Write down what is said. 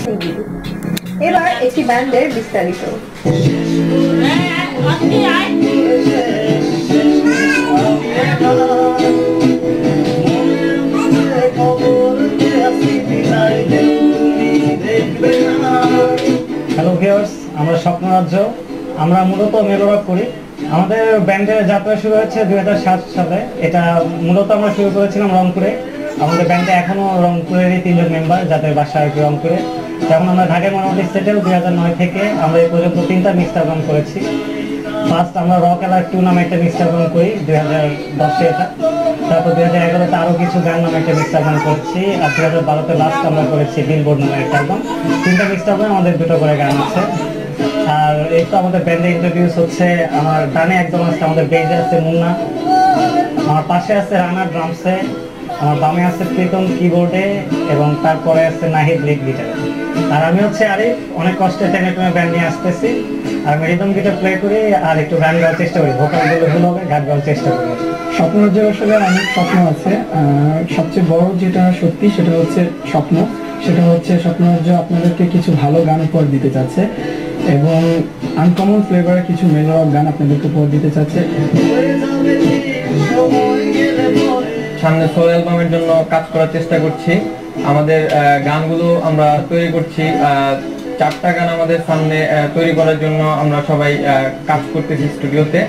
এবার একটি ব্যান্ডের বিস্তারিত। হ্যালো ভিউয়ার্স, আমরা স্বপ্নরাজ্য। আমরা মূলত মেলোরক করি। আমাদের ব্যান্ডের যাত্রা শুরু হয়েছে 2007 সালে। এটা মূলত আমরা শুরু করেছিলাম রংপুরে। আমাদের ব্যান্ডে এখনো রংপুরেরই 3 জন মেম্বার, যাদের বাসা আর কি রংপুরে। তখন আমরা ঢাকায় মোটামুটি সেটেল। 2009 থেকে আমরা এই পর্যন্ত 3টা মিক্সড অ্যালবাম করেছি। ফার্স্ট আমরা রক এলার 2 নামে একটা মিক্সড অ্যালবাম করি 2010-এ এটা। তারপর 2011-তে আরো কিছু গান নামে একটা মিক্সড অ্যালবাম করছি। আর 2012-তে লাস্ট আমরা করেছি বিলবোর্ড নামে একটা অ্যালবাম। 3টা মিক্সড অ্যালবামে আমাদের 2টো করে গান আছে। আর এই তো আমাদের ব্যান্ডে ইন্ট্রোডিউস হচ্ছে, আমার ডানে একদম আছে আমাদের বেজে আছে মুন্না, আমার পাশে আছে রানা ড্রামসে, আমার বামে আছে প্রীতম কিবোর্ডে, এবং তারপরে আছে নাহিদ লিড গিটার। আর আমি হচ্ছে আরিফ, অনেক কষ্টে টেনে টেনে ব্যান্ড নিয়ে আসতেছি। আর আমি রিদম গিটার প্লে করি আর একটু গান গাওয়ার চেষ্টা করি, ভোকালগুলো ভুল হবে, গান গাওয়ার চেষ্টা করি। স্বপ্নরাজ্য আসলে অনেক স্বপ্ন আছে। সবচেয়ে বড় যেটা সত্যি সেটা হচ্ছে স্বপ্ন, সেটা হচ্ছে স্বপ্নরাজ্য আপনাদেরকে কিছু ভালো গান উপহার দিতে চাচ্ছে এবং আনকমন ফ্লেভারের কিছু মেলোরক গান আপনাদেরকে উপহার দিতে চাচ্ছে। সামনে সোলো অ্যালবামের জন্য কাজ করার চেষ্টা করছি। আমাদের গানগুলো আমরা তৈরি করছি। 4টা গান আমাদের সামনে তৈরি করার জন্য আমরা সবাই কাজ করতেছি স্টুডিওতে।